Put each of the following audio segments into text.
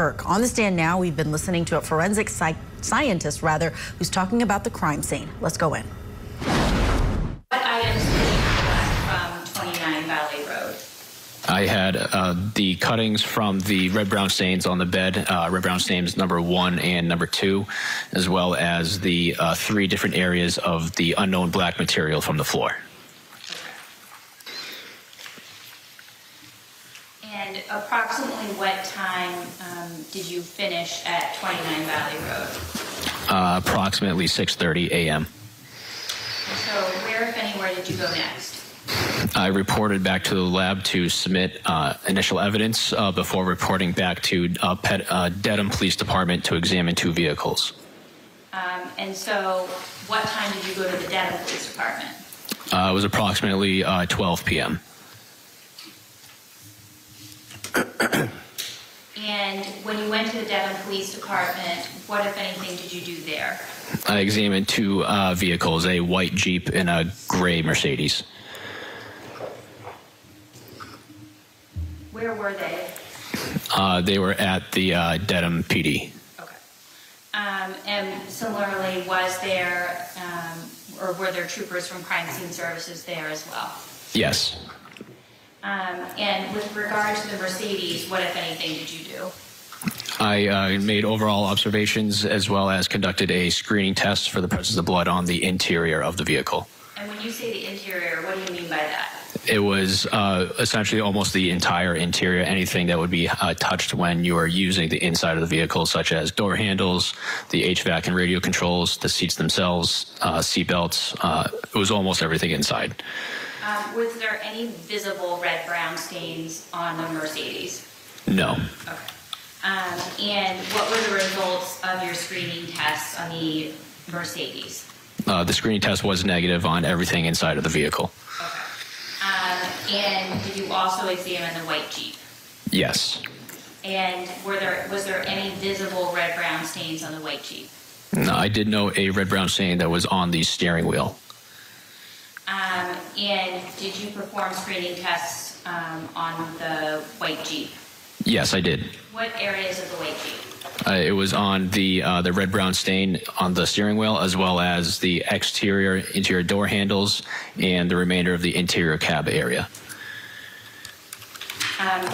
Tuerk. On the stand now, we've been listening to a forensic scientist, who's talking about the crime scene. Let's go in. What items did you collect from 29 Valley Road? I had the cuttings from the red-brown stains on the bed, red-brown stains number 1 and number 2, as well as the 3 different areas of the unknown black material from the floor. And approximately what time did you finish at 29 Valley Road? Approximately 6:30 a.m. So where, if anywhere, did you go next? I reported back to the lab to submit initial evidence before reporting back to Dedham Police Department to examine 2 vehicles. And so what time did you go to the Dedham Police Department? It was approximately 12 p.m. And when you went to the Dedham Police Department, what, if anything, did you do there? I examined 2 vehicles, a white Jeep and a gray Mercedes. Where were they? They were at the Dedham PD. Okay. And similarly, was there, or were there troopers from Crime Scene Services there as well? Yes. And with regard to the Mercedes, what, if anything, did you do? I made overall observations as well as conducted a screening test for the presence of blood on the interior of the vehicle. And when you say the interior, what do you mean by that? It was essentially almost the entire interior, anything that would be touched when you are using the inside of the vehicle, such as door handles, the HVAC and radio controls, the seats themselves, seat belts. It was almost everything inside. Was there any visible red-brown stains on the Mercedes? No. Okay. And what were the results of your screening tests on the Mercedes? The screening test was negative on everything inside of the vehicle. Okay. And did you also examine the white Jeep? Yes. And was there any visible red-brown stains on the white Jeep? No, I did note a red-brown stain that was on the steering wheel. And did you perform screening tests on the white Jeep? Yes, I did. What areas of the white Jeep? It was on the red-brown stain on the steering wheel, as well as the interior door handles, and the remainder of the interior cab area.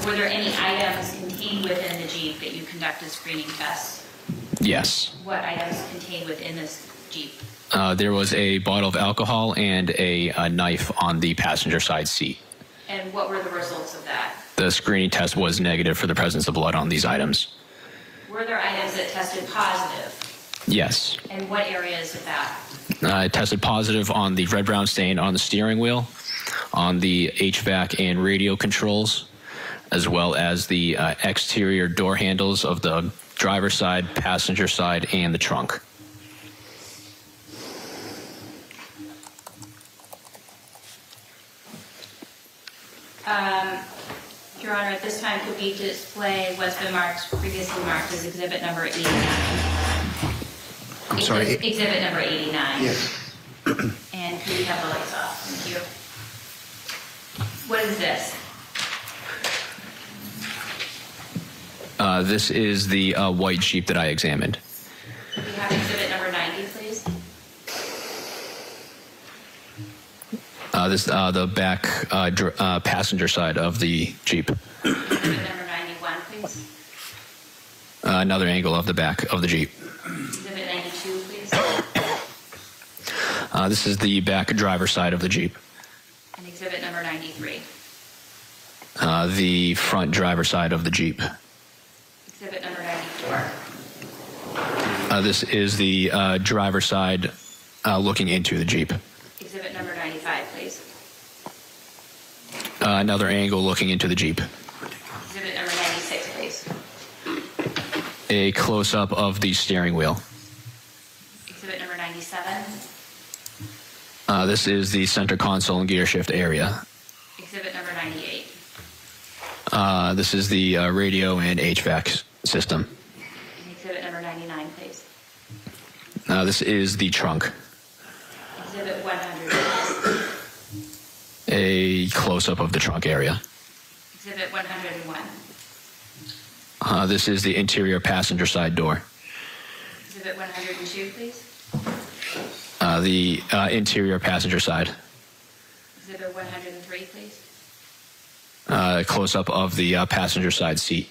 Were there any items contained within the Jeep that you conducted screening tests? Yes. What items contained within this Jeep? There was a bottle of alcohol and a knife on the passenger side seat. And what were the results of that? The screening test was negative for the presence of blood on these items. Were there items that tested positive? Yes. And what areas of that? It tested positive on the red-brown stain on the steering wheel, on the HVAC and radio controls, as well as the exterior door handles of the driver's side, passenger side, and the trunk. Your Honor, at this time could we display what's been previously marked as exhibit number 89? I'm sorry? Exhibit number 89. Yes. And could we have the lights off? Thank you. What is this? This is the white Jeep that I examined. Could we have exhibit number 90, please? This the back passenger side of the Jeep. Exhibit number 91, please. Another angle of the back of the Jeep. Exhibit 92, please. This is the back driver's side of the Jeep. And exhibit number 93. The front driver's side of the Jeep. Exhibit number 94. This is the driver's side looking into the Jeep. Exhibit number 95, please. Another angle looking into the Jeep. Exhibit number 96, please. A close-up of the steering wheel. Exhibit number 97. This is the center console and gear shift area. Exhibit number 98. This is the radio and HVAC system. And exhibit number 99, please. This is the trunk. Exhibit 100. A close-up of the trunk area. Exhibit 101. This is the interior passenger side door. Exhibit 102, please. The interior passenger side. Exhibit 103, please. Close-up of the passenger side seat.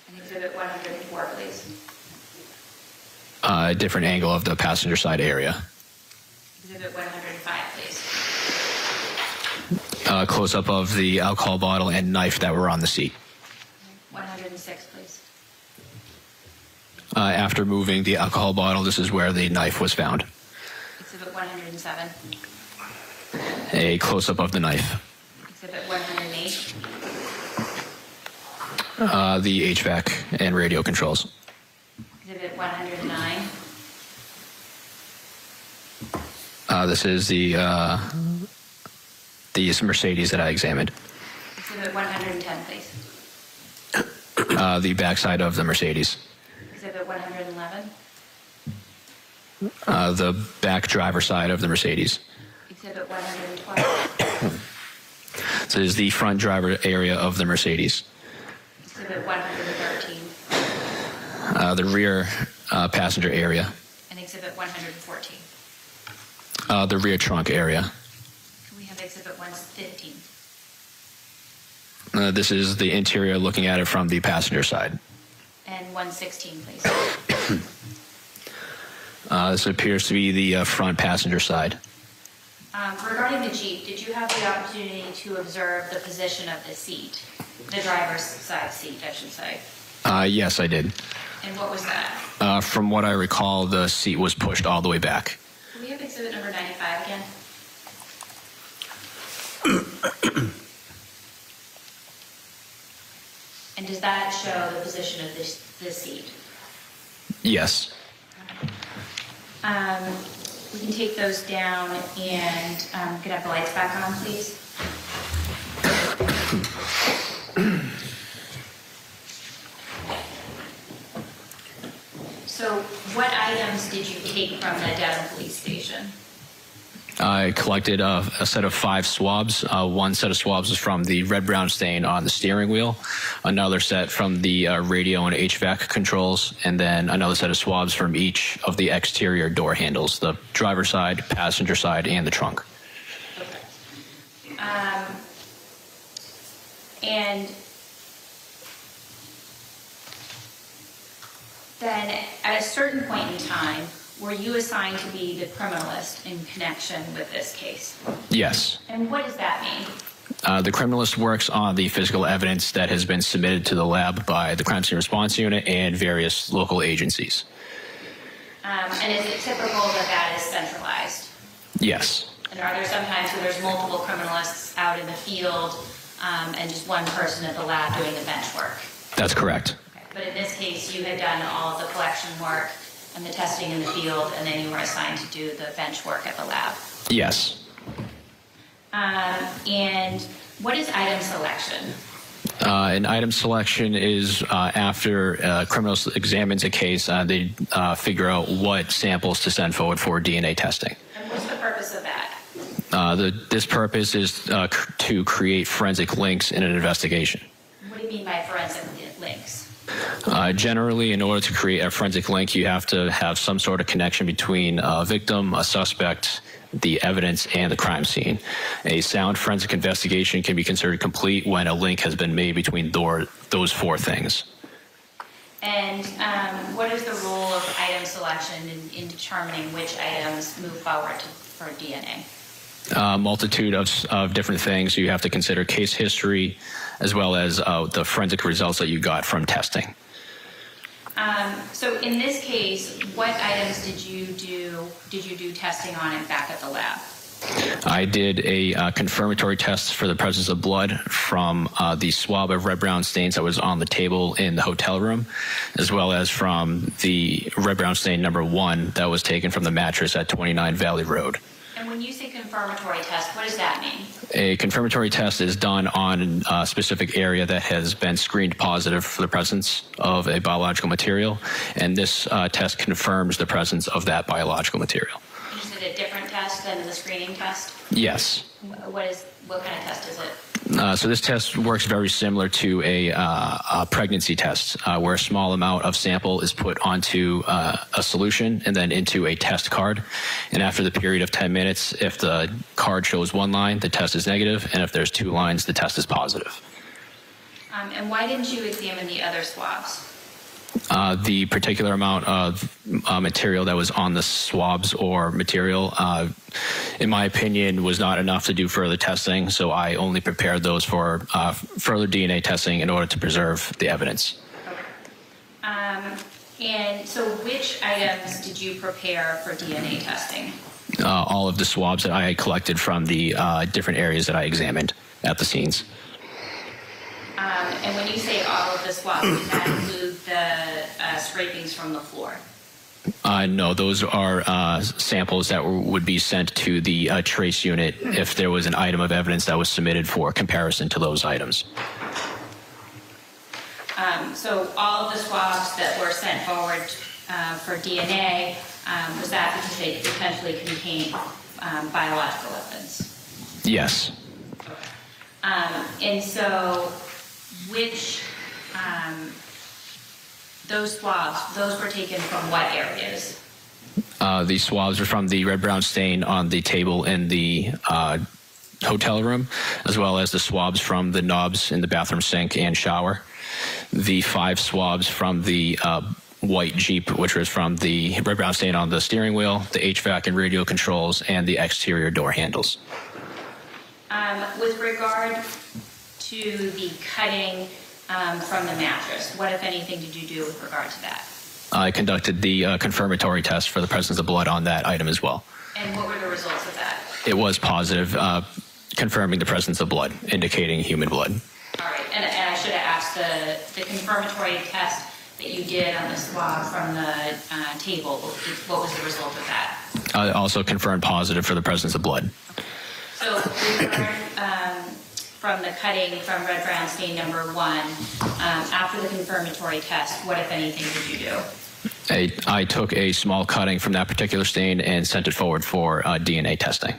And exhibit 104, please. A different angle of the passenger side area. Exhibit 105, please. Close-up of the alcohol bottle and knife that were on the seat. 106, please. After moving the alcohol bottle, this is where the knife was found. Exhibit 107. A close-up of the knife. Exhibit 108. The HVAC and radio controls. Exhibit 109. This is the Mercedes that I examined. Exhibit 110, please. The backside of the Mercedes. Exhibit 111. The back driver side of the Mercedes. Exhibit 112. This is the front driver area of the Mercedes. Exhibit 113. The rear passenger area. And exhibit 114. The rear trunk area. Can we have exhibit 115? This is the interior looking at it from the passenger side. And 116, please. This appears to be the front passenger side. Regarding the Jeep, did you have the opportunity to observe the position of the seat? The driver's side seat, I should say. Yes, I did. And what was that? From what I recall, the seat was pushed all the way back. Can we have exhibit number 95 again? And does that show the position of the seat? Yes. We can take those down and could have the lights back on, please. So what items did you take from the Dedham police station? I collected a set of 5 swabs. One set of swabs was from the red-brown stain on the steering wheel, another set from the radio and HVAC controls, and then another set of swabs from each of the exterior door handles, the driver's side, passenger side, and the trunk. Okay. And then at a certain point in time, were you assigned to be the criminalist in connection with this case? Yes. And what does that mean? The criminalist works on the physical evidence that has been submitted to the lab by the Crime Scene Response Unit and various local agencies. And is it typical that that is centralized? Yes. And are there sometimes where there's multiple criminalists out in the field and just one person at the lab doing the bench work? That's correct. Okay. But in this case, you had done all of the collection work and the testing in the field, and then you were assigned to do the bench work at the lab. Yes. And what is item selection? An item selection is after a criminal examines a case, they figure out what samples to send forward for DNA testing. And what's the purpose of that? This purpose is to create forensic links in an investigation. What do you mean by forensic links? Generally, in order to create a forensic link, you have to have some sort of connection between a victim, a suspect, the evidence, and the crime scene. A sound forensic investigation can be considered complete when a link has been made between those 4 things. And what is the role of item selection in determining which items move forward for DNA? Multitude of different things. You have to consider case history as well as the forensic results that you got from testing. So in this case, what items did you do testing on it back at the lab? I did a confirmatory test for the presence of blood from the swab of red-brown stains that was on the table in the hotel room, as well as from the red-brown stain number 1 that was taken from the mattress at 29 Valley Road. And when you say confirmatory test, what does that mean? A confirmatory test is done on a specific area that has been screened positive for the presence of a biological material, and this test confirms the presence of that biological material. Is it a different test than the screening test? Yes. What kind of test is it? So this test works very similar to a pregnancy test, where a small amount of sample is put onto a solution and then into a test card. And after the period of 10 minutes, if the card shows one line, the test is negative, and if there's 2 lines, the test is positive. And why didn't you examine the other swabs? The particular amount of material that was on the swabs or material, in my opinion, was not enough to do further testing, so I only prepared those for further DNA testing in order to preserve the evidence. Okay. And so which items did you prepare for DNA testing? All of the swabs that I had collected from the different areas that I examined at the scenes. And when you say all of the swabs, does that include the scrapings from the floor? No, those are samples that would be sent to the trace unit if there was an item of evidence that was submitted for comparison to those items. So all of the swabs that were sent forward for DNA, was that because they potentially contain biological evidence? Yes. Okay. And so which, those swabs, those were taken from what areas? The swabs are from the red-brown stain on the table in the hotel room, as well as the swabs from the knobs in the bathroom sink and shower. The 5 swabs from the white Jeep, which was from the red-brown stain on the steering wheel, the HVAC and radio controls, and the exterior door handles. With regard to the cutting from the mattress, what, if anything, did you do with regard to that? I conducted the confirmatory test for the presence of blood on that item as well. And what were the results of that? It was positive, confirming the presence of blood, indicating human blood. All right, and I should have asked the confirmatory test that you did on the swab from the table, what was the result of that? Also confirmed positive for the presence of blood. So we learned from the cutting from red brown stain number 1, after the confirmatory test, what, if anything, did you do? I took a small cutting from that particular stain and sent it forward for DNA testing.